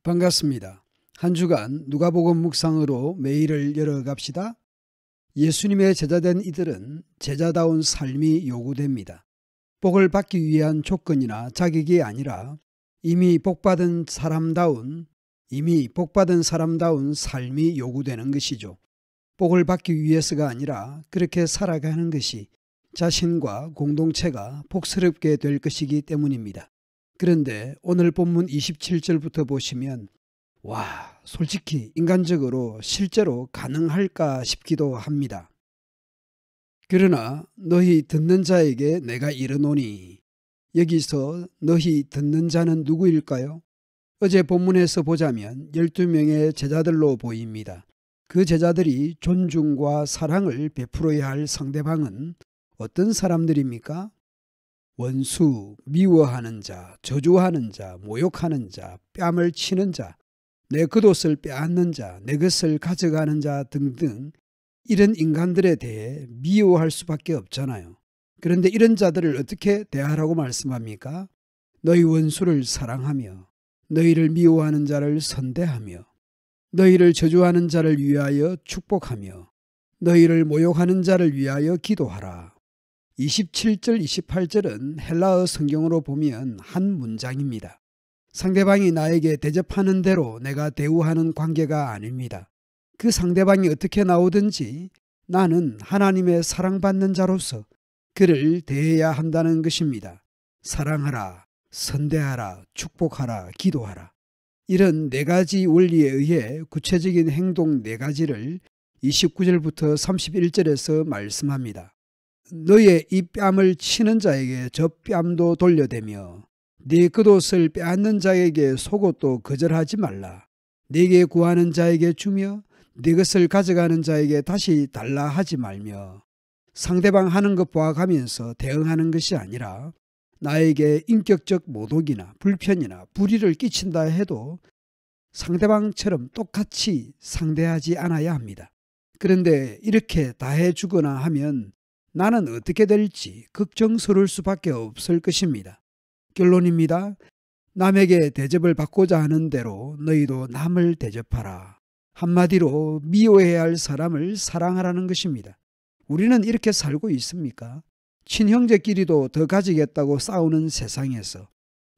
반갑습니다. 한 주간 누가복음 묵상으로 매일을 열어갑시다. 예수님의 제자된 이들은 제자다운 삶이 요구됩니다. 복을 받기 위한 조건이나 자격이 아니라 이미 복받은 사람다운 삶이 요구되는 것이죠. 복을 받기 위해서가 아니라 그렇게 살아가는 것이 자신과 공동체가 복스럽게 될 것이기 때문입니다. 그런데 오늘 본문 27절부터 보시면 솔직히 인간적으로 실제로 가능할까 싶기도 합니다. 그러나 너희 듣는 자에게 내가 이르노니, 여기서 너희 듣는 자는 누구일까요? 어제 본문에서 보자면 12명의 제자들로 보입니다. 그 제자들이 존중과 사랑을 베풀어야 할 상대방은 어떤 사람들입니까? 원수, 미워하는 자, 저주하는 자, 모욕하는 자, 뺨을 치는 자, 내 겉옷을 빼앗는 자, 내 것을 가져가는 자 등등 이런 인간들에 대해 미워할 수밖에 없잖아요. 그런데 이런 자들을 어떻게 대하라고 말씀합니까? 너희 원수를 사랑하며 너희를 미워하는 자를 선대하며 너희를 저주하는 자를 위하여 축복하며 너희를 모욕하는 자를 위하여 기도하라. 27절, 28절은 헬라어 성경으로 보면 한 문장입니다. 상대방이 나에게 대접하는 대로 내가 대우하는 관계가 아닙니다. 그 상대방이 어떻게 나오든지 나는 하나님의 사랑받는 자로서 그를 대해야 한다는 것입니다. 사랑하라, 선대하라, 축복하라, 기도하라. 이런 네 가지 원리에 의해 구체적인 행동 네 가지를 29절부터 31절에서 말씀합니다. 너의 이 뺨을 치는 자에게 저 뺨도 돌려대며 네 겉옷을 빼앗는 자에게 속옷도 거절하지 말라. 네게 구하는 자에게 주며 네 것을 가져가는 자에게 다시 달라 하지 말며, 상대방 하는 것 보아가면서 대응하는 것이 아니라 나에게 인격적 모독이나 불편이나 불의를 끼친다 해도 상대방처럼 똑같이 상대하지 않아야 합니다. 그런데 이렇게 다 해주거나 하면 나는 어떻게 될지 걱정스러울 수밖에 없을 것입니다. 결론입니다. 남에게 대접을 받고자 하는 대로 너희도 남을 대접하라. 한마디로 미워해야 할 사람을 사랑하라는 것입니다. 우리는 이렇게 살고 있습니까? 친형제끼리도 더 가지겠다고 싸우는 세상에서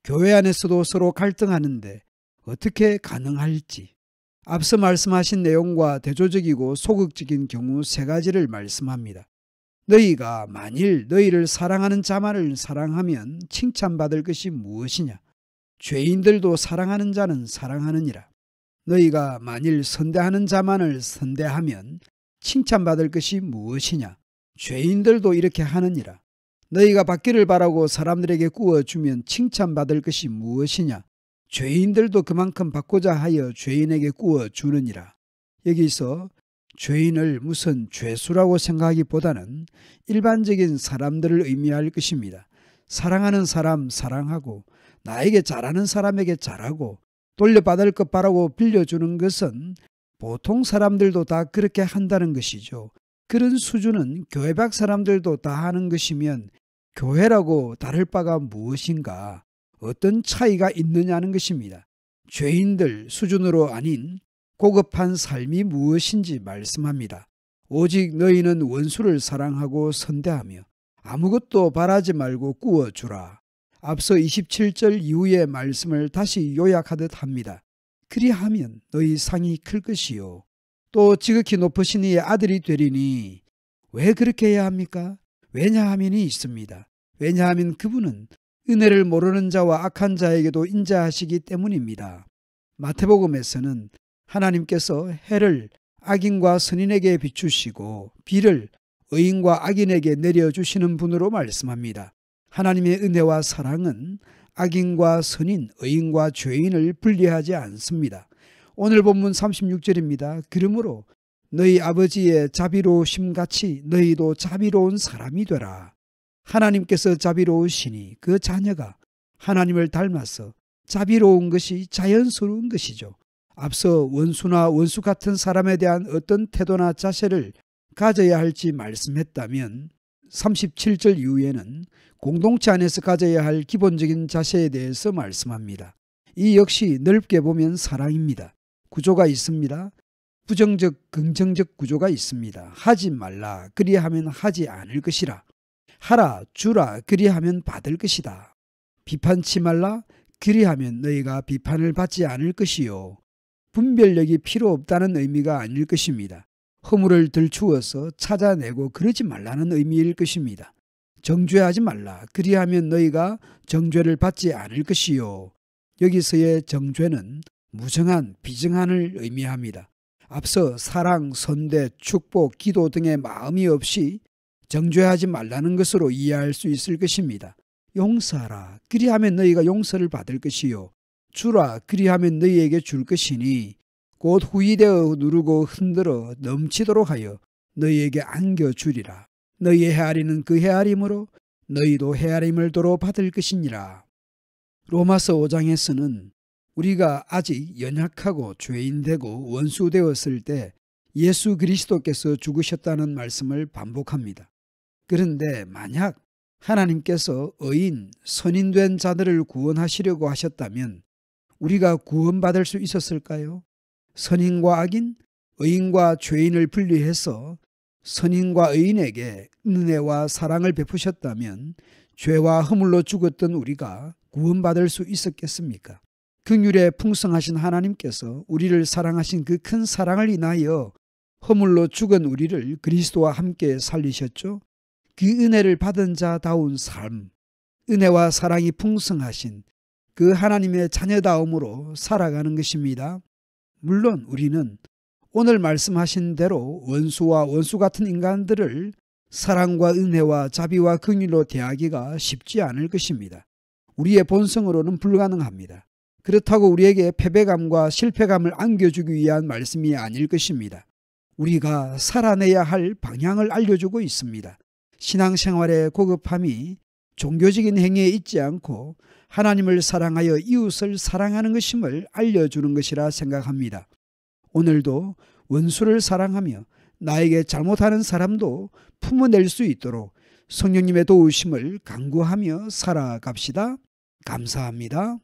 교회 안에서도 서로 갈등하는데 어떻게 가능할지, 앞서 말씀하신 내용과 대조적이고 소극적인 경우 세 가지를 말씀합니다. 너희가 만일 너희를 사랑하는 자만을 사랑하면 칭찬받을 것이 무엇이냐? 죄인들도 사랑하는 자는 사랑하느니라. 너희가 만일 선대하는 자만을 선대하면 칭찬받을 것이 무엇이냐? 죄인들도 이렇게 하느니라. 너희가 받기를 바라고 사람들에게 구워주면 칭찬받을 것이 무엇이냐? 죄인들도 그만큼 받고자 하여 죄인에게 구워주느니라. 여기서 죄인을 무슨 죄수라고 생각하기보다는 일반적인 사람들을 의미할 것입니다. 사랑하는 사람 사랑하고 나에게 잘하는 사람에게 잘하고 돌려받을 것 바라고 빌려주는 것은 보통 사람들도 다 그렇게 한다는 것이죠. 그런 수준은 교회 밖 사람들도 다 하는 것이면 교회라고 다를 바가 무엇인가, 어떤 차이가 있느냐는 것입니다. 죄인들 수준으로 아닌 고급한 삶이 무엇인지 말씀합니다. 오직 너희는 원수를 사랑하고 선대하며 아무것도 바라지 말고 구워주라. 앞서 27절 이후의 말씀을 다시 요약하듯 합니다. 그리하면 너희 상이 클 것이요 또 지극히 높으신 이의 아들이 되리니. 왜 그렇게 해야 합니까? 왜냐하면이 있습니다. 왜냐하면 그분은 은혜를 모르는 자와 악한 자에게도 인자하시기 때문입니다. 마태복음에서는 하나님께서 해를 악인과 선인에게 비추시고 비를 의인과 악인에게 내려주시는 분으로 말씀합니다. 하나님의 은혜와 사랑은 악인과 선인, 의인과 죄인을 분리하지 않습니다. 오늘 본문 36절입니다. 그러므로 너희 아버지의 자비로우심같이 너희도 자비로운 사람이 되라. 하나님께서 자비로우시니 그 자녀가 하나님을 닮아서 자비로운 것이 자연스러운 것이죠. 앞서 원수나 원수 같은 사람에 대한 어떤 태도나 자세를 가져야 할지 말씀했다면 37절 이후에는 공동체 안에서 가져야 할 기본적인 자세에 대해서 말씀합니다. 이 역시 넓게 보면 사랑입니다. 구조가 있습니다. 부정적, 긍정적 구조가 있습니다. 하지 말라, 그리하면 하지 않을 것이라. 하라, 주라, 그리하면 받을 것이다. 비판치 말라, 그리하면 너희가 비판을 받지 않을 것이요. 분별력이 필요 없다는 의미가 아닐 것입니다. 허물을 들추어서 찾아내고 그러지 말라는 의미일 것입니다. 정죄하지 말라, 그리하면 너희가 정죄를 받지 않을 것이요. 여기서의 정죄는 무정한, 비정한을 의미합니다. 앞서 사랑, 선대, 축복, 기도 등의 마음이 없이 정죄하지 말라는 것으로 이해할 수 있을 것입니다. 용서하라, 그리하면 너희가 용서를 받을 것이요. 주라, 그리하면 너희에게 줄 것이니 곧 후이되어 누르고 흔들어 넘치도록 하여 너희에게 안겨주리라. 너희의 헤아리는 그 헤아림으로 너희도 헤아림을 도로 받을 것이니라. 로마서 5장에서는 우리가 아직 연약하고 죄인되고 원수되었을 때 예수 그리스도께서 죽으셨다는 말씀을 반복합니다. 그런데 만약 하나님께서 의인, 선인된 자들을 구원하시려고 하셨다면 우리가 구원받을 수 있었을까요? 선인과 악인, 의인과 죄인을 분리해서 선인과 의인에게 은혜와 사랑을 베푸셨다면 죄와 허물로 죽었던 우리가 구원받을 수 있었겠습니까? 긍휼에 풍성하신 하나님께서 우리를 사랑하신 그 큰 사랑을 인하여 허물로 죽은 우리를 그리스도와 함께 살리셨죠. 그 은혜를 받은 자다운 삶, 은혜와 사랑이 풍성하신 그 하나님의 자녀다움으로 살아가는 것입니다. 물론 우리는 오늘 말씀하신 대로 원수와 원수 같은 인간들을 사랑과 은혜와 자비와 긍휼로 대하기가 쉽지 않을 것입니다. 우리의 본성으로는 불가능합니다. 그렇다고 우리에게 패배감과 실패감을 안겨주기 위한 말씀이 아닐 것입니다. 우리가 살아내야 할 방향을 알려주고 있습니다. 신앙생활의 고급함이 종교적인 행위에 있지 않고 하나님을 사랑하여 이웃을 사랑하는 것임을 알려주는 것이라 생각합니다. 오늘도 원수를 사랑하며 나에게 잘못하는 사람도 품어낼 수 있도록 성령님의 도우심을 간구하며 살아갑시다. 감사합니다.